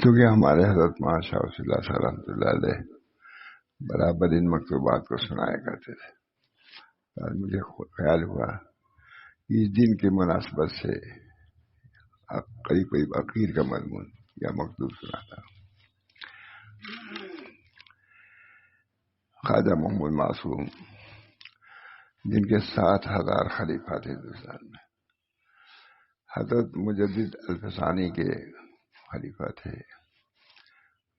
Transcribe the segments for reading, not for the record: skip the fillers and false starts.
کیونکہ ہمارے حضرت مولانا شاہ ولی اللہ صاحب رحمۃ اللہ علیہ برابر ان مکتوبات کو سنایا کرتے تھے. اور مجھے خیال ہوا کہ اس دن کی مناسبت سے قریب قریب عقیر کا مضمون یا مکتوب سناتا ہوں. خواجہ محمود معصوم جن کے 7,000 خلیفہ تھے ہندوستان میں، حضرت مجدد الفسانی کے خلیفہ تھے،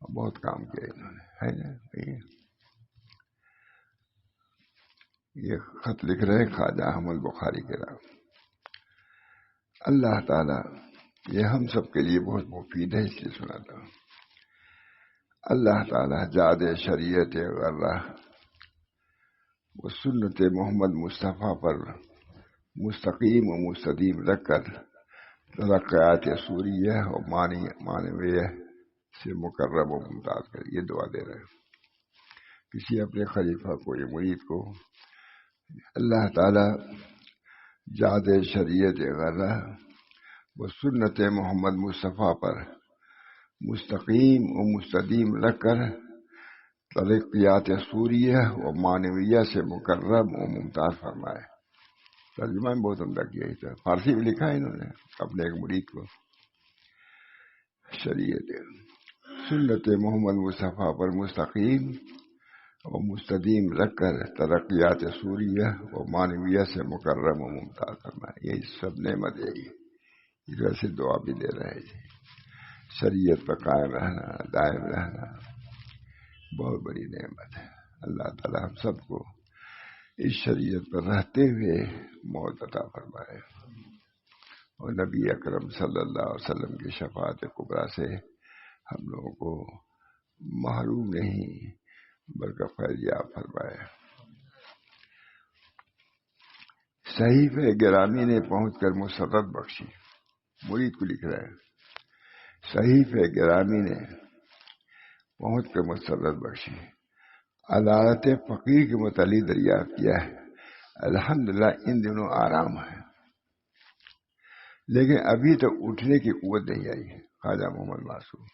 بہت کام کیا انہوں نے، ہے نا. یہ خط لکھ رہے خواجہ احمد بخاری کے نام. اللہ تعالیٰ، یہ ہم سب کے لیے بہت مفید ہے اس لیے سناتا ہوں. اللہ تعالیٰ جاد شریعت غرہ و سنت محمد مصطفیٰ پر مستقیم و مستدیم رکھ کر ترقیات سوریہ و معنویہ سے مقرب و ممتاز کر. یہ دعا دے رہے ہیں کسی اپنے خلیفہ کو یا مرید کو. اللہ تعالیٰ جاد شریعت غرہ و سنت محمد مصطفیٰ پر مستقیم و مستدیم رکھ کر ترقیات سوریہ و معنویہ سے مقرب و ممتاز فرمائے. ترجمہ میں بہت عمدہ کیا ہے، فارسی میں لکھا ہے انہوں نے اپنے ایک مرید کو. شریعت سنت محمد مصطفیٰ پر مستقیم و مستدیم رکھ کر ترقیات سوریہ و معنویہ سے مقرب و ممتاز فرمائے. یہ سب نعمت ہے، اس وجہ سے دعا بھی دے رہے ہیں. شریعت پر قائم رہنا، دائم رہنا بہت بڑی نعمت ہے. اللہ تعالیٰ ہم سب کو اس شریعت پر رہتے ہوئے موت عطا فرمائے اور نبی اکرم صلی اللہ علیہ وسلم کی شفاعت کبریٰ سے ہم لوگوں کو محروم نہیں بلکہ فیضیاب فرمائے. صحیفہ گرامی نے پہنچ کر مسرت بخشی. مرید کو لکھ رہے ہیں صحیفہ گرامی نے پہنچ کر مسرت بخشی. عدالت فقیر کے متعلق دریافت کیا ہے. الحمدللہ ان دنوں آرام ہے، لیکن ابھی تک اٹھنے کی قوت نہیں آئی ہے. خواجہ محمد معصوم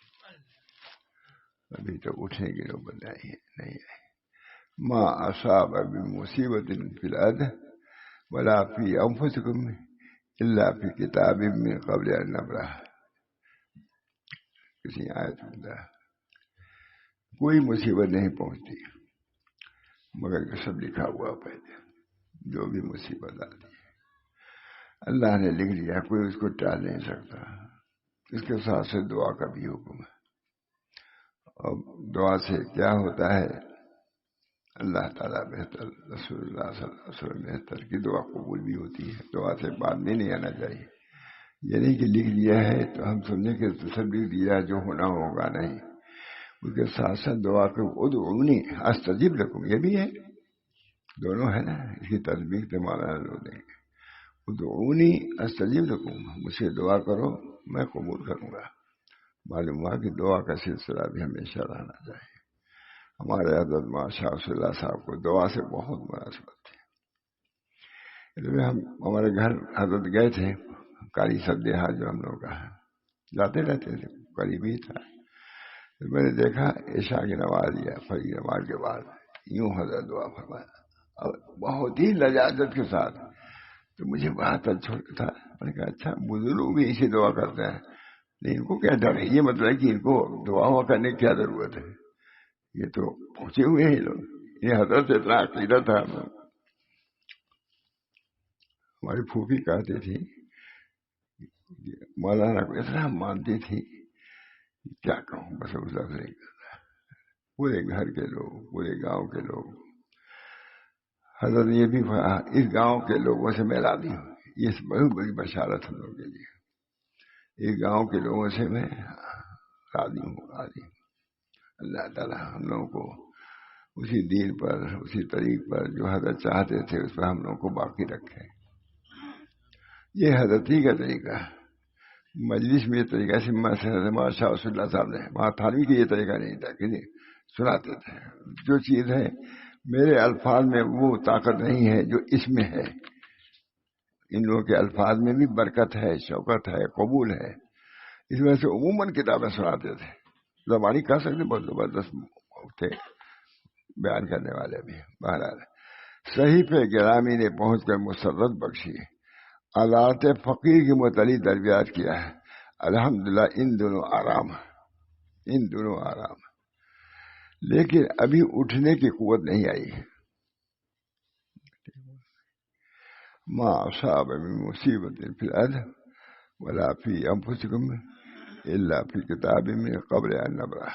ابھی تک اٹھنے کی نوبت نہیں آئی. ما اصاب بمصیبت فی الارض ولا فی انفسکم الا فی کتاب من قبل ان نبرأہ. کسی آیت میں کوئی مصیبت نہیں پہنچتی مگر کہ سب لکھا ہوا پہلے. جو بھی مصیبت آتی ہے اللہ نے لکھ لیا، کوئی اس کو ٹال نہیں سکتا. اس کے ساتھ سے دعا کا بھی حکم ہے. اور دعا سے کیا ہوتا ہے، اللہ تعالیٰ بہتر، رسول اللہ صلی اللہ علیہ وسلم بہتر کی دعا قبول بھی ہوتی ہے. دعا سے بعد میں نہیں آنا چاہیے. یہ نہیں کہ لکھ لیا ہے تو ہم سمجھیں کہ تو سب لکھ دیا جو ہونا ہوگا، نہیں. اس کے ساتھ ساتھ دعا کو ادعونی استجب لکم، یہ بھی ہے، دونوں ہے نا. اس کی تطبیق تو مولانا لوگ دیں گے. ادعونی استجب لکم، مجھ سے دعا کرو میں قبول کروں گا. معلوم ہوا کہ دعا کا سلسلہ بھی ہمیشہ رہنا چاہیے. ہمارے حضرت مولانا شاہ ولی اللہ صاحب کو دعا سے بہت مناسبت تھی. ہم ہمارے گھر حضرت گئے تھے، قاری سدیہا جو ہم لوگ کا ہے، جاتے رہتے تھے، قریب ہی تھا. میں نے دیکھا عشاء کی نماز لیا، فجر نماز کے بعد یوں حضرت دعا فرمایا اور بہت ہی لجاجت کے ساتھ. تو مجھے بات اچھا تھا. میں نے کہا اچھا بزرگ بھی اسی دعا کرتے ہیں، لیکن ان کو کیا ڈر ہے؟ یہ مطلب کہ ان کو دعا ہوا کرنے کی کیا ضرورت ہے؟ یہ تو پہنچے ہوئے ہیں لوگ. یہ حضرت سے اتنا عقیدہ تھا. ہماری پھوپھی کہتی تھی مولانا کو اتنا مانتی تھی، کیا کہوں، بس اس لفظ نہیں کرتا. پورے گھر کے لوگ، پورے گاؤں کے لوگ. حضرت یہ بھی اس گاؤں کے لوگوں سے میں راضی ہوں. یہ بہت بڑی بشارت ہم لوگوں کے لیے. اس گاؤں کے لوگوں سے میں راضی ہوں. اللہ تعالیٰ ہم لوگوں کو اسی دین پر، اسی طریق پر جو حضرت چاہتے تھے اس پر ہم لوگوں کو باقی رکھے. یہ حضرت ہی کا طریقہ ہے. مجلس میں یہ طریقہ سے شاہ ولی اللہ صاحب نے وہاں تھانوی کا یہ طریقہ نہیں تھا کہ سناتے تھے. جو چیز ہے میرے الفاظ میں وہ طاقت نہیں ہے جو اس میں ہے. ان لوگوں کے الفاظ میں بھی برکت ہے، شوکت ہے، قبول ہے. اس وجہ سے عموماً کتابیں سناتے تھے. زبانی کہہ سکتے بہت زبردست تھے بیان کرنے والے بھی. بہرحال صحیح پہ گرامی نے پہنچ کر مسرت بخشی، عدالت فقیر کی متعلق دریافت کیا ہے. الحمدللہ ان دونوں آرام، لیکن ابھی اٹھنے کی قوت نہیں آئی. ما اصاب من مصیبت فی الارض ولا فی انفسکم الا فی کتاب من قبل ان نبرأہ.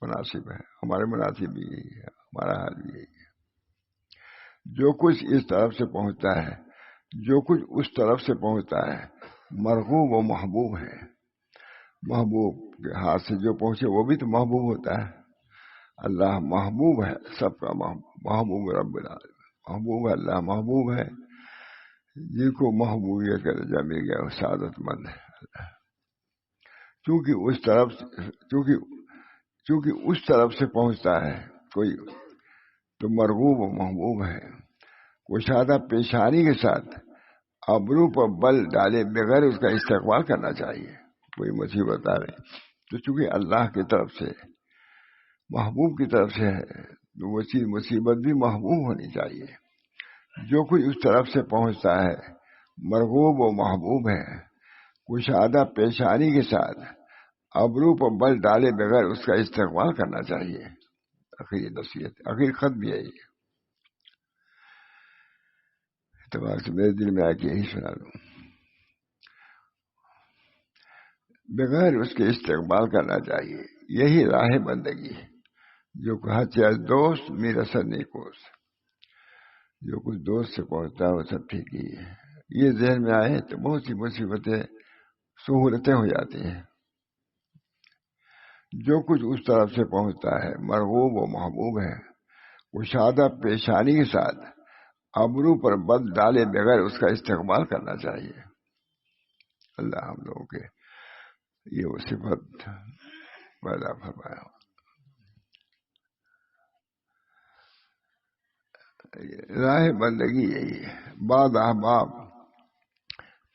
مناسب ہے، ہمارے مناسب بھی یہی ہے، ہمارا حال بھی یہی ہے. جو کچھ اس طرف سے پہنچتا ہے، جو کچھ اس طرف سے پہنچتا ہے، مرغوب و محبوب ہے. محبوب کے ہاتھ سے جو پہنچے وہ بھی تو محبوب ہوتا ہے. اللہ محبوب ہے، سب کا محبوب رب العالمین محبوب ہے. اللہ محبوب ہے، جن کو محبوبیت کا درجہ مل گیا وہ سعادت مند ہے. چونکہ اس طرف سے پہنچتا ہے کوئی تو مرغوب و محبوب ہے. کشادہ پیشانی کے ساتھ ابرو پر بل ڈالے بغیر اس کا استقبال کرنا چاہیے. کوئی مصیبت آ رہی تو چونکہ اللہ کی طرف سے محبوب کی طرف سے ہے تو وہ چیز مصیبت بھی محبوب ہونی چاہیے. جو کچھ اس طرف سے پہنچتا ہے مرغوب و محبوب ہے. کشادہ پیشانی کے ساتھ ابرو پر بل ڈالے بغیر اس کا استقبال کرنا چاہیے. آخری نصیحت، آخری خط بھی ہے یہ. اعتبار سے میرے دل میں آ کے یہی سنا دوں، بغیر اس کے استقبال کرنا چاہیے. یہی راہ بندگی ہے. جو کہا چاہے دوست میرا سر نیکوس، جو کچھ دوست سے پہنچتا ہے وہ سب ٹھیک ہی ہے. یہ ذہن میں آئے تو بہت سی مصیبتیں سہولتیں ہو جاتی ہیں. جو کچھ اس طرف سے پہنچتا ہے مرغوب و محبوب ہے. کشادہ پیشانی کے ساتھ ابرو پر بل ڈالے بغیر اس کا استقبال کرنا چاہیے. اللہ ہم لوگوں کے یہ وہ صفت پیدا فرمایا. راہ بندگی یہی ہے. بعض احباب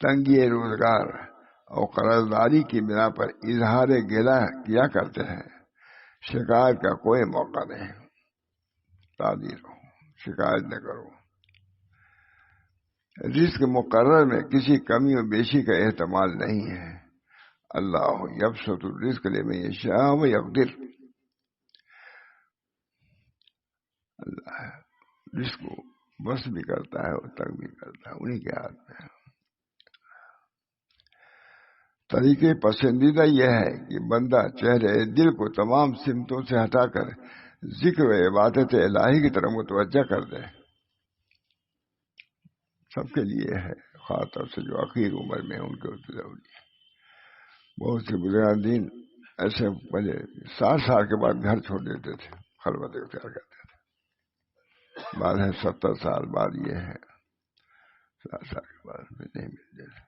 تنگی روزگار اور قرضداری کی بنا پر اظہار گلہ کیا کرتے ہیں. شکایت کا کوئی موقع نہیں. تعدیر ہو، شکایت نہ کرو. رزق مقرر میں کسی کمی و بیشی کا احتمال نہیں ہے. اللہ یبسط الرزق لمن یشاء ویقدر. اللہ رزق کو بس بھی کرتا ہے اور تنگ بھی کرتا ہے، انہی کے ہاتھ میں ہے. طریقے پسندیدہ یہ ہے کہ بندہ چہرے دل کو تمام سمتوں سے ہٹا کر ذکر و عبادت الہی کی طرف متوجہ کر دے. سب کے لیے ہے، خاص طور سے جو اخیر عمر میں ان کے ضروری ہے. بہت سے بزرگان دین ایسے پہلے 60 سال کے بعد گھر چھوڑ دیتے تھے، خلوت اختیار کرتے تھے. بعد ہے 70 سال بعد یہ ہے 60 سال کے بعد میں نہیں ملتے تھے.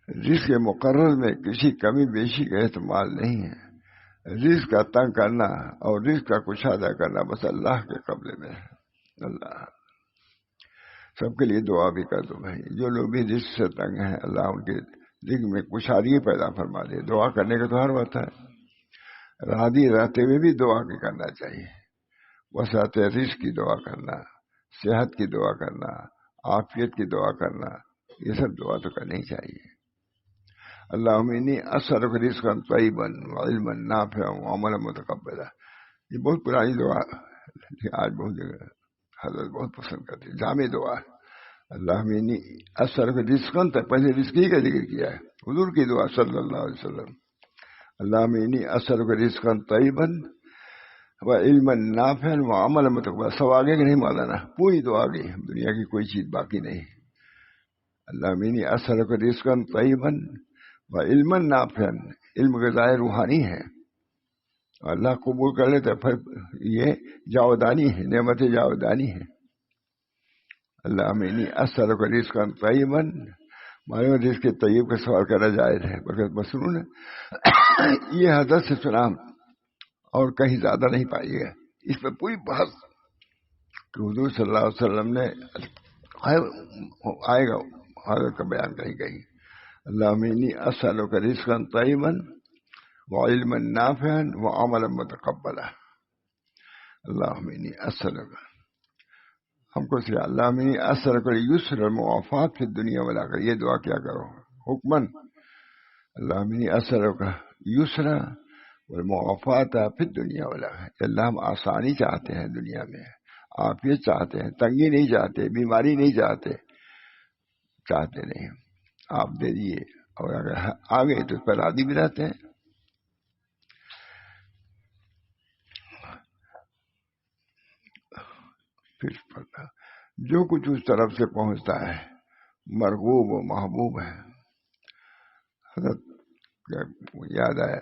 رزق کے مقرر میں کسی کمی بیشی کا احتمال نہیں ہے. رزق کا تنگ کرنا اور رزق کا کشادہ کرنا بس اللہ کے قبضے میں ہے. اللہ سب کے لیے دعا بھی کر دو بھائی. جو لوگ بھی رزق سے تنگ ہیں اللہ ان کے رزق میں کشادگی پیدا فرما دے. دعا کرنے کا تو ہر وقت ہے. راضی رہتے ہوئے بھی دعا کی کرنا چاہیے. وسعت رزق کی دعا کرنا، صحت کی دعا کرنا، عافیت کی دعا کرنا، یہ سب دعا تو کرنی چاہیے. اللہم انی اسألک رزقا طیبا وعلما نافعا وعملا متقبلا. یہ بہت پرانی دعا ہے، آج بہت جگہ حضرت بہت پسند کرتے. جامع دعا ہے. اللہم انی اسألک رزقا، پہلے رزق ہی کا ذکر کیا ہے، حضور کی دعا صلی اللہ علیہ وسلم. اللہم انی اسألک رزقا طیبا وعلما نافعا وعملا متقبلا. سب آگے کہ نہیں مولانا، پوری دعا گئی، دنیا کی کوئی چیز باقی نہیں. اللہم انی اسألک رزقا طیبا وعلما نافعا، علم غذائے روحانی ہے، اللہ قبول کر لیتا. پھر یہ جاودانی ہے، نعمت جاودانی ہے. اللہم انی اسألک رزقا طیبا، معلوم رزق طیب کا سوال کرنا جائز ہے بلکہ مسنون ہے. یہ حضرت سے سنا اور کہیں زیادہ نہیں پائیے گا. اس پر پوری بحث کہ حضور صلی اللہ علیہ وسلم نے آئے گا حضرت کا بیان کہیں. اللہم انی اسألک رزقا طیبا وعلما نافعا وعملا متقبلا. اللهم انی اسألک، ہم کو سے اللہم انی اسألک اليسر والمعافات فی الدنیا والآخرہ، یہ دعا کیا کرو حکمن. اللہم انی اسألک یسر والمعافات فی الدنیا والآخرہ. اللہ ہم آسانی چاہتے ہیں دنیا میں، عافیت چاہتے ہیں، تنگی نہیں چاہتے، بیماری نہیں چاہتے نہیں. آپ دے دیے، اور اگر آ گئے تو اس پر راضی بھی رہتے ہیں. پھر جو کچھ اس طرف سے پہنچتا ہے مرغوب و محبوب ہے. حضرت یاد آئے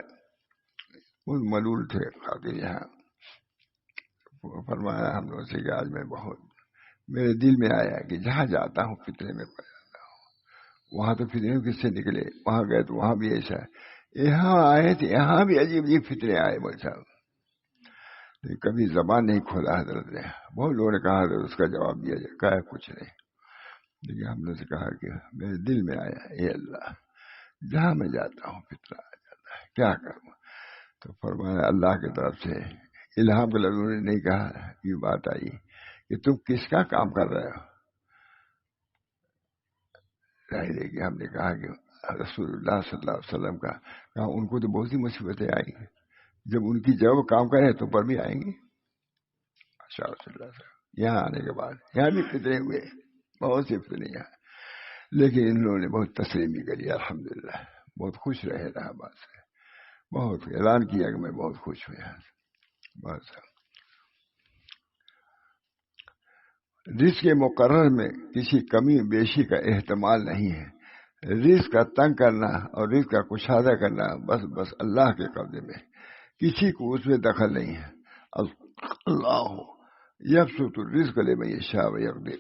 خود ملول تھے خاطر یہاں، فرمایا ہم لوگوں سے کہ آج میں بہت میرے دل میں آیا کہ جہاں جاتا ہوں فتنے میں پڑ جاتا ہوں. وہاں تو فتنے کس سے نکلے، وہاں گئے تو وہاں بھی ایسا ہے، یہاں آئے تو یہاں بھی عجیب عجیب فتنے آئے. بول صاحب کبھی زبان نہیں کھولا حضرت نے. بہت لوگوں نے کہا حضرت اس کا جواب دیا جائے، کہا کچھ نہیں. لیکن ہم نے سے کہا کہ میرے دل میں آیا اے اللہ جہاں میں جاتا ہوں فتنہ آ جاتا ہے، کیا کروں. تو فرمایا اللہ کی طرف سے الہام کے لفظوں نے نہیں کہا، یہ بات آئی کہ تم کس کا کام کر رہے ہو. ظاہر ہے کہ ہم نے کہا کہ رسول اللہ صلی اللہ علیہ وسلم کا کہا ان کو تو بہت سی مصیبتیں آئیں گی، جب ان کی جگہ کام کرے تو پر بھی آئیں گی. رسول اللہ صلی اللہ علیہ وسلم یہاں آنے کے بعد یہاں بھی فتنے ہوئے، بہت سی فتنے یہاں، لیکن ان لوگوں نے بہت تسلیم بھی کری. الحمدللہ بہت خوش رہے رہا بات سے، بہت اعلان کیا کہ میں بہت خوش ہوں یہاں سے. بس رزق کے مقرر میں کسی کمی بیشی کا احتمال نہیں ہے. رزق کا تنگ کرنا اور رزق کا کشادہ کرنا بس اللہ کے قبضے میں، کسی کو اس میں دخل نہیں ہے. اللہ یبسط الرزق لمن یشاء ویقدر.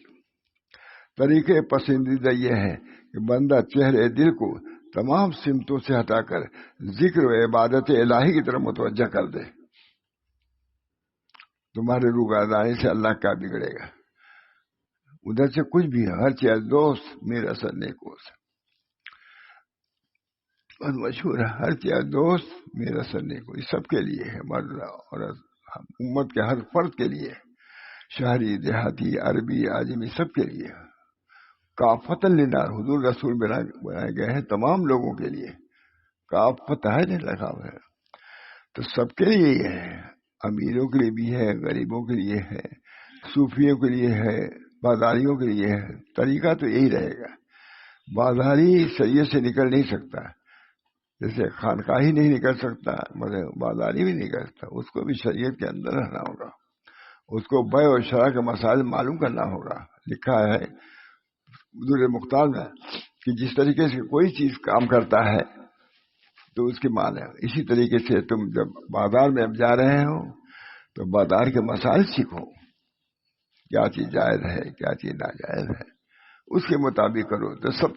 طریقے پسندیدہ یہ ہے کہ بندہ چہرے دل کو تمام سمتوں سے ہٹا کر ذکر و عبادت الہی کی طرف متوجہ کر دے. تمہارے روگردانی سے اللہ کیا بگڑے گا، ادھر سے کچھ بھی ہے، ہر چیز دوست میرا سر نیکوس بہت مشہور ہے، ہر چیز دوست میرا سر نیکو. یہ سب کے لیے ہے، مرد عورت امت کے ہر فرد کے لیے، شہری دیہاتی عربی عجمی سب کے لیے. کافت للناس حضور رسول بنائے گئے ہیں تمام لوگوں کے لیے. کافت ہے نہیں لکھا ہوا ہے تو سب کے لیے یہ ہے، امیروں کے لیے بھی ہے، غریبوں کے لیے ہے، صوفیوں کے لیے ہے، بازاریوں کے لیے ہے. طریقہ تو یہی رہے گا. بازاری شریعت سے نکل نہیں سکتا، جیسے خانقاہی نہیں نکل سکتا مگر بازاری بھی نہیں کر سکتا. اس کو بھی شریعت کے اندر رہنا ہوگا، اس کو بیع و شرع کے مسائل معلوم کرنا ہوگا. لکھا ہے حضور مختار میں کہ جس طریقے سے کوئی چیز کام کرتا ہے تو اس کی مان ہے، اسی طریقے سے تم جب بازار میں اب جا رہے ہو تو بازار کے مسائل سیکھو، کیا چیز جائز ہے کیا چیز ناجائز ہے، اس کے مطابق کرو تو سب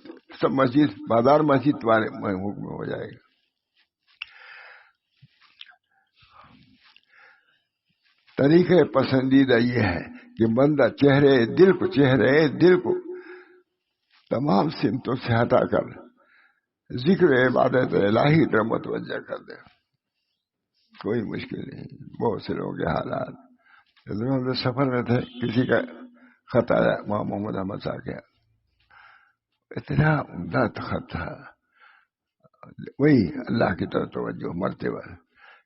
مسجد بازار مسجد تمہارے حکم میں ہو جائے گا. طریقہ پسندیدہ یہ ہے کہ بندہ چہرے دل کو تمام سمتوں سے ہٹا کر ذکر عبادت الہی کی طرف متوجہ کر دے. کوئی مشکل نہیں. بہت سے لوگوں کے حالات، ہم سفر میں تھے، کسی کا خط آیا، وہاں محمد احمد صاحب کے اتنا عمدہ خط تھا، وہی اللہ کی طرف توجہ مرتے ہوئے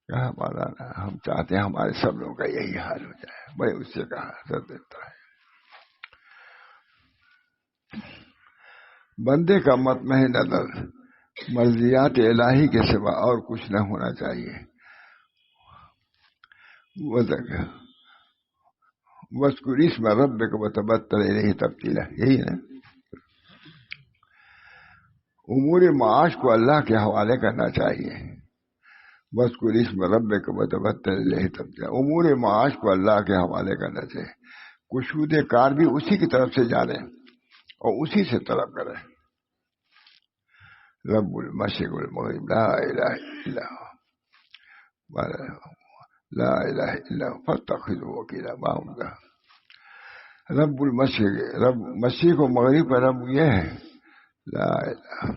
کہا مولانا ہم چاہتے ہیں ہمارے سب لوگوں کا یہی حال ہو جائے. میں اس سے کہا حضرت دیتا ہے بندے کا مطمئن نظر مرضیات الہی کے سوا اور کچھ نہ ہونا چاہیے. وَاذْكُرِ اسْمَ رَبِّكَ وَتَبَتَّلْ إِلَيْهِ تَبْتِيلًا. یہی نا، امور معاش کو اللہ کے حوالے کرنا چاہیے. وَاذْكُرِ اسْمَ رَبِّكَ وَتَبَتَّلْ إِلَيْهِ تَبْتِيلًا. امور معاش کو اللہ کے حوالے کرنا چاہیے. کشود کار بھی اسی کی طرف سے جانے اور اسی سے طلب کرے. رب المشرق والمغرب لا الہ الا هو لا الہ الا هو فاتخذه وکیلا. باؤنگا رب المشرق، رب مشرق و مغرب کا رب یہ ہے، لا الہ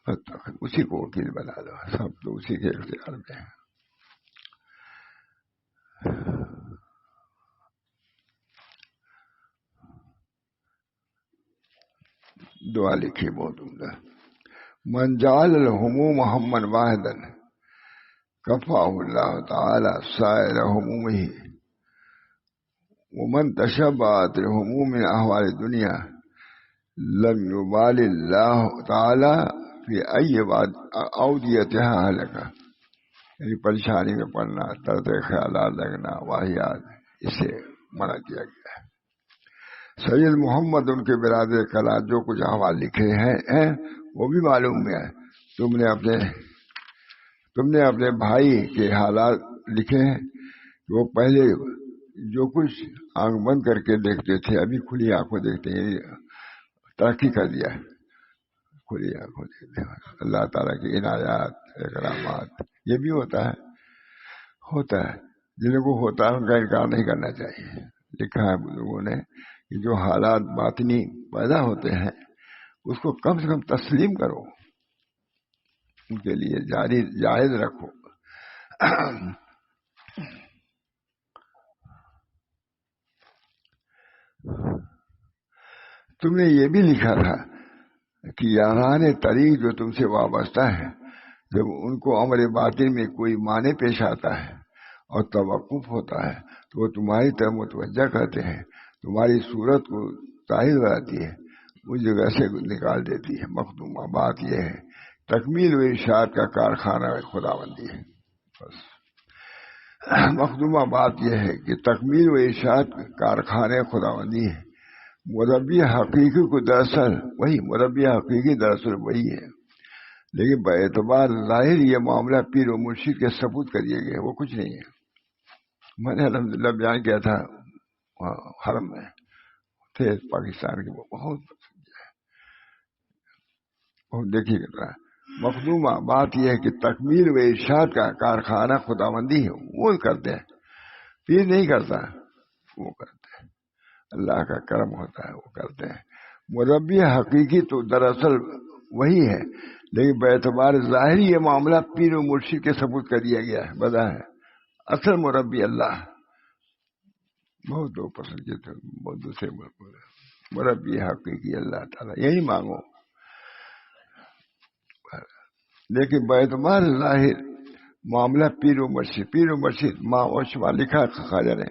اسی کو وکیل بنا دو، سب تو اسی کے اختیار میں ہے۔ دعا لکھی بہت عمدہ، من جعل الہموم ہما واحدا کفاہ اللہ تعالی سائر ہمومہ، ومن تشبعت الہموم من احوال الدنیا لم یبال اللہ تعالی فی ای اودیتها ہلکا، یعنی پریشانی میں پڑنا، طرز خیالات لگنا، واہیات، اسے منع کیا گیا ہے۔ سید محمد ان کے برادر کلا جو کچھ احوال لکھے ہیں وہ بھی معلوم ہے۔ تم نے اپنے بھائی کے حالات لکھے ہیں کہ وہ پہلے جو کچھ آنکھ بند کر کے دیکھتے تھے ابھی کھلی آنکھوں دیکھتے ہیں، ترقی کر دیا ہے، کھلی آنکھوں دیکھتے ہیں۔ اللہ تعالیٰ کی عنایات اکرامات یہ بھی ہوتا ہے جن کو ہوتا ہے ان کا انکار نہیں کرنا چاہیے۔ لکھا ہے بزرگوں نے کہ جو حالات باطنی پیدا ہوتے ہیں اس کو کم سے کم تسلیم کرو، ان کے لیے جائز رکھو۔ تم نے یہ بھی لکھا تھا کہ یاران طریق جو تم سے وابستہ ہے جب ان کو امر باطن میں کوئی معنی پیش آتا ہے اور توقف ہوتا ہے تو وہ تمہاری طرف متوجہ کرتے ہیں، تمہاری صورت کو ظاہر بناتی ہے، اس جگہ سے نکال دیتی ہے۔ مخدومہ بات یہ ہے تکمیل و ارشاد کا کارخانہ خداوندی ہے۔ بس مخدومہ بات یہ ہے کہ تکمیل و ارشاد کارخانے خداوندی ہے۔ مربی حقیقی کو دراصل وہی ہے، لیکن باعتبار ظاہر یہ معاملہ پیر و مرشد کے ثبوت کر دیے گئے، وہ کچھ نہیں ہے۔ میں نے الحمدللہ بیان کیا تھا حرم میں تھے پاکستان کے، وہ بہت دیکھیے گا۔ مخدومہ بات یہ ہے کہ تکمیل و ارشاد کا کارخانہ خداوندی ہے، وہ کرتے ہیں، پیر نہیں کرتا، وہ کرتے ہیں، اللہ کا کرم ہوتا ہے، وہ کرتے ہیں۔ مربی حقیقی تو دراصل وہی ہے، لیکن باعتبار ظاہری یہ معاملہ پیر و مرشد کے ثبوت کر دیا گیا ہے، بدا ہے اصل مربی اللہ۔ بہت لوگ پسند کیے تھے، بہت دوسرے مربی حقیقی اللہ تعالیٰ، یہی مانگو، لیکن باعتبار ظاہر معاملہ پیر و مرشد ماں و شمار لکھا خواجہ نے،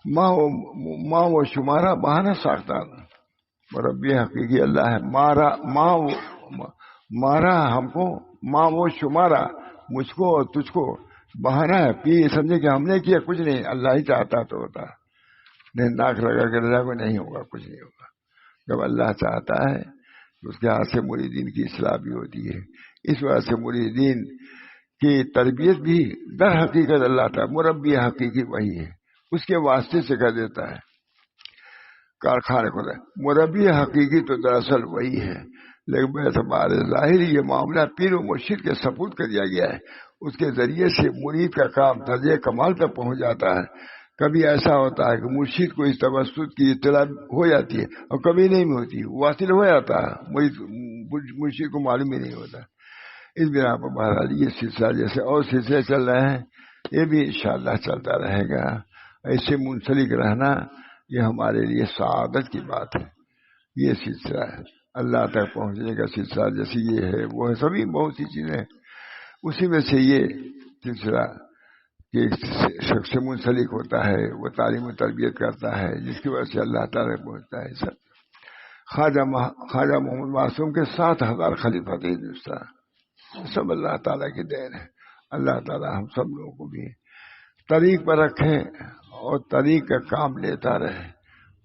ماں و شمارہ بہانہ ساختہ، مربی حقیقی اللہ ہے، مارا ہم کو، ماں وہ شمارا مجھ کو اور تجھ کو بہانا ہے، پیر سمجھے کہ ہم نے کیا کچھ نہیں، اللہ ہی چاہتا تو ہوتا، نہیں ناک لگا کے رضا کو نہیں ہوگا، کچھ نہیں ہوگا۔ جب اللہ چاہتا ہے تو اس کے ہاتھ سے مریدین کی اصلاح بھی ہوتی ہے۔ اس وجہ سے مریدین کی تربیت بھی در حقیقت اللہ تعالیٰ مربی حقیقی وہی ہے، اس کے واسطے سے کر دیتا ہے کارخانے کو۔ مربی حقیقی تو دراصل وہی ہے، لیکن باعتبار ظاہر یہ معاملہ پیر و مرشد کے سپرد کر دیا گیا ہے، اس کے ذریعے سے مرید کا کام درجہ کمال تک پہنچ جاتا ہے۔ کبھی ایسا ہوتا ہے کہ مرشد کو اس توسط کی اطلاع ہو جاتی ہے اور کبھی نہیں ہوتی، واصل ہو جاتا ہے، مرشد کو معلوم ہی نہیں ہوتا۔ اس بنا پر بہرحال یہ سلسلہ جیسے اور سلسلے چل رہے ہیں یہ بھی انشاءاللہ چلتا رہے گا۔ ایسے منسلک رہنا یہ ہمارے لیے سعادت کی بات ہے۔ یہ سلسلہ ہے اللہ تک پہنچنے کا سلسلہ، جیسے یہ ہے وہ ہے، سبھی بہت سی چیزیں ہیں، اسی میں سے یہ سلسلہ کہ شخص سے منسلک ہوتا ہے، وہ تعلیم و تربیت کرتا ہے، جس کی وجہ سے اللہ تعالیٰ پہنچتا ہے۔ سب خواجہ محمد معصوم کے 7,000 خلیفہ تھے ہندوستان، سب اللہ تعالیٰ کی دین ہے۔ اللہ تعالیٰ ہم سب لوگوں کو بھی طریق پر رکھیں اور طریق کا کام لیتا رہے،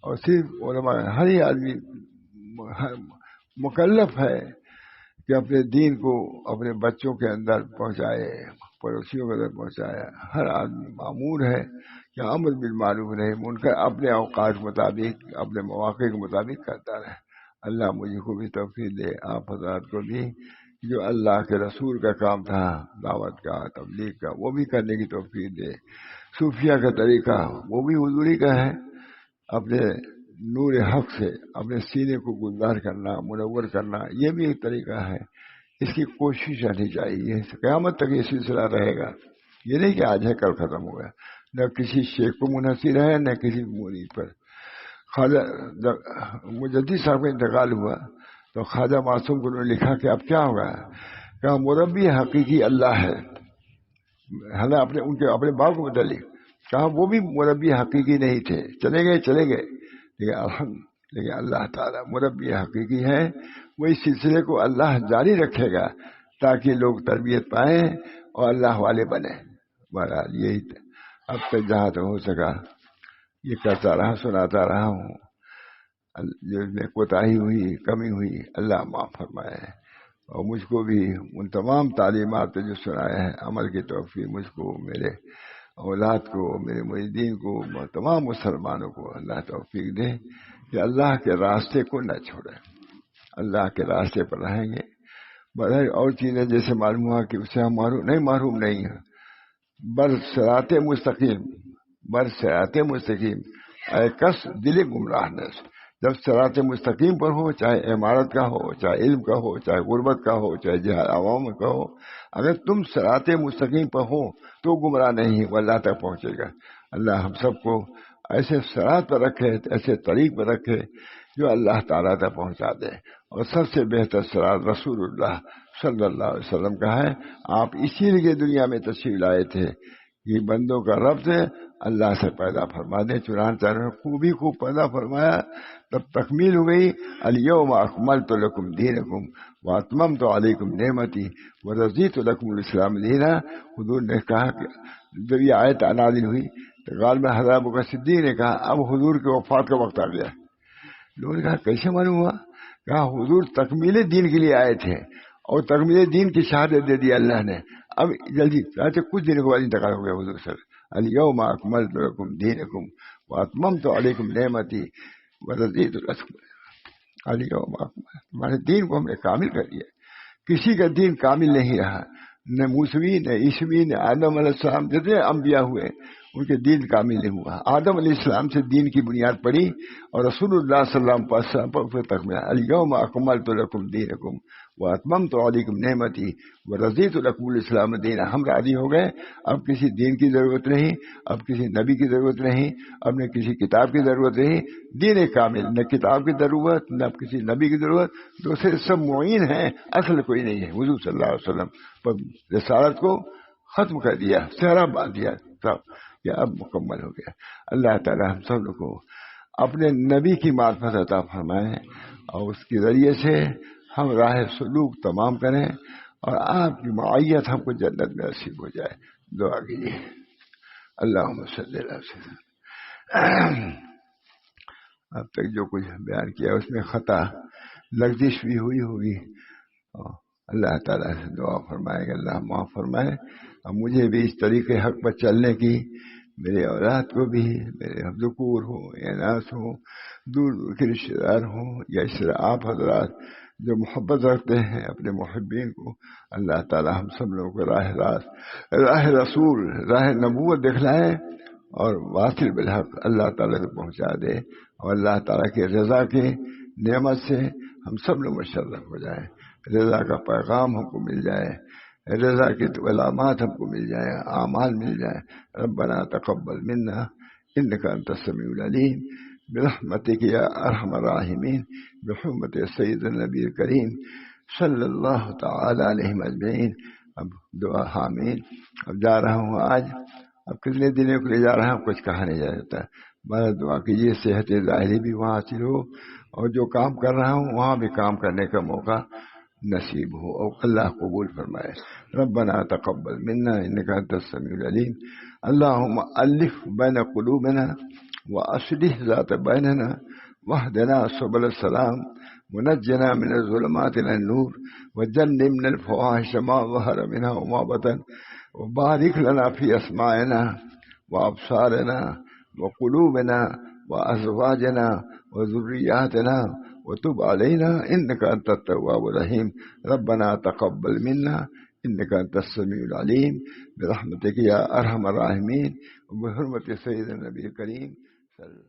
اور صرف علماء، ہر ہی آدمی مکلف ہے کہ اپنے دین کو اپنے بچوں کے اندر پہنچائے، پڑوسیوں کے اندر پہنچائے۔ ہر آدمی مامور ہے کہ امر بالمعروف رہے، منکر اپنے اوقات کے مطابق، اپنے مواقع کے مطابق کرتا رہے۔ اللہ مجھے کو بھی توفیق دے، آپ حضرات کو بھی، جو اللہ کے رسول کا کام تھا دعوت کا، تبلیغ کا، وہ بھی کرنے کی توفیق دے۔ صوفیہ کا طریقہ وہ بھی حضوری کا ہے، اپنے نور حق سے اپنے سینے کو گلزار کرنا، منور کرنا، یہ بھی ایک طریقہ ہے۔ اس کی کوشش رہنی چاہیے، قیامت تک یہ سلسلہ رہے گا، یہ نہیں کہ آج ہے کل ختم ہو گیا، نہ کسی شیخ کو منحصر ہے نہ کسی مرید پر۔ خواجہ مجدد صاحب کا انتقال ہوا تو خواجہ معصوم کو انہوں نے لکھا کہ اب کیا ہوگا، کہا مربی حقیقی اللہ ہے، حالانکہ ان کے اپنے باپ کو متعلق کہا وہ بھی مربی حقیقی نہیں تھے، چلے گئے، لیکن اللہ تعالیٰ مربی حقیقی ہے، وہ اس سلسلے کو اللہ جاری رکھے گا تاکہ لوگ تربیت پائیں اور اللہ والے بنے۔ بہرحال یہی اب تک جہاں تک ہو سکا یہ کرتا رہا، سناتا رہا ہوں، جو میں کوتاہی ہوئی، کمی ہوئی، اللہ معاف فرمائے، اور مجھ کو بھی ان تمام تعلیمات جو سنایا ہے عمل کی توفیق مجھ کو، میرے اولاد کو، میرے مریدین کو، تمام مسلمانوں کو اللہ توفیق دے کہ اللہ کے راستے کو نہ چھوڑیں، اللہ کے راستے پر رہیں گے۔ بڑے اور چیزیں جیسے معلوم ہوا کہ اس سے ہم محروم نہیں ہیں، برصراط مستقیم اے کس دل گمراہ نس، جب صراط مستقیم پر ہو، چاہے عمارت کا ہو، چاہے علم کا ہو، چاہے غربت کا ہو، چاہے جہاد عوام کا ہو، اگر تم صراط مستقیم پر ہو تو گمراہ نہیں، وہ اللہ تک پہنچے گا۔ اللہ ہم سب کو ایسے صراط پر رکھے، ایسے طریق پر رکھے جو اللہ تعالیٰ تک پہنچا دے، اور سب سے بہتر صراط رسول اللہ صلی اللہ علیہ وسلم کا ہے۔ آپ اسی لیے دنیا میں تشریف لائے تھے کہ بندوں کا ربط اللہ سے پیدا فرما دے، چنانچہ خوب پیدا فرمایا، تب تکمیل ہو گئی، الیوم اکملت لکم دینکم واتممت علیکم نعمتی ورضیت لکم الاسلام دینا۔ حضور نے کہا کہ جب یہ آیت نازل ہوئی تو غالب حضرت ابوبکر صدیق نے کہا اب حضور کے وفات کا وقت آ گیا۔ لوگوں نے کہا کیسے معلوم ہوا؟ کہا حضور تکمیل دین کے لیے آئے تھے اور تکمیل دین کی شہادت دے دی اللہ نے، اب جلدی کچھ دنوں کے بعد انتقال ہو گیا حضور صلی الیوم اکملت لکم دینکم واتممت علیکم نعمتی ورضیت لکم الیوم اکملت، ہمارے دین کو ہم نے کامل کر دیا۔ کسی کا دین کامل نہیں رہا، نہ موسوی نہ عیسوی نہ آدم علیہ السلام جتنے انبیاء ہوئے ان کے دین کامل نہیں ہوا۔ آدم علیہ السلام سے دین کی بنیاد پڑی اور رسول اللہ صلی اللہ علیہ وسلم پر تکمیل، الیوم اکملت لکم دینکم واتممت علیکم نعمتی ورضیت لکم الاسلام دینا۔ ہم راضی ہو گئے، اب کسی دین کی ضرورت نہیں، اب کسی نبی کی ضرورت نہیں، اب نہ کسی کتاب کی ضرورت نہیں، دین کامل، نہ کتاب کی ضرورت نہ کسی نبی کی ضرورت، دوسرے سب معین ہیں، اصل کوئی نہیں ہے۔ حضور صلی اللہ علیہ وسلم پر رسالت کو ختم کر دیا، سہرا باندھ دیا، یہ اب مکمل ہو گیا۔ اللہ تعالی ہم سب لوگ کو اپنے نبی کی معرفت عطا فرمائیں اور اس کے ذریعے سے ہم راہ سلوک تمام کریں اور آپ کی معیت ہم کو جنت میں نصیب ہو جائے۔ دعا کیجیے۔ اللہم صلی اللہ علیہ وسلم۔ اب تک جو کچھ بیان کیا اس میں خطا لغزش بھی ہوئی ہوگی، اللہ تعالیٰ سے دعا فرمائے کہ اللہ معاف فرمائے اور مجھے بھی اس طریقے حق پر چلنے کی، میرے اولاد کو بھی، میرے ذکور ہوں یا اناث ہوں، دور دور کے رشتے دار ہوں یا اس طرح آپ حضرات جو محبت رکھتے ہیں اپنے محبین کو، اللہ تعالیٰ ہم سب لوگوں کو راہ رسول، راہ نبوت دکھلائے اور واصل بالحق اللہ تعالیٰ سے پہنچا دے، اور اللہ تعالیٰ کی رضا کی نعمت سے ہم سب لوگ مشرف ہو جائیں، رضا کا پیغام ہم کو مل جائے، رضا کی علامات ہم کو مل جائے، اعمال مل جائے۔ ربنا تقبل منا انک انت السمیع العلیم برحمتک یا ارحم الراحمین بحرمت سید النبی کریم صلی اللہ تعالی علیہ اجمعین۔ اب دعا حامین۔ اب جا رہا ہوں آج، اب کتنے دنوں کے لیے جا رہا ہوں کچھ کہا نہیں جا سکتا، بس دعا کیجیے صحت ظاہری بھی وہاں حاصل ہو اور جو کام کر رہا ہوں وہاں بھی کام کرنے کا موقع نصیب ہو اور اللہ قبول فرمائے۔ ربنا تقبل منا انک انت السمیع العلیم۔ اللہم الف بین قلوبنا واصلح ذات بیننا واہدنا سبل السلام ونجنا من الظلمات الى النور وجنبنا الفواحش ما ظهر منها وما بطن وبارك لنا في اسماعنا وابصارنا وقلوبنا وازواجنا وذرياتنا وتب علينا انك انت التواب الرحيم۔ ربنا تقبل منا انك انت السميع العليم برحمتك يا ارحم الراحمين وبحرمة سيدنا النبي الكريم صلى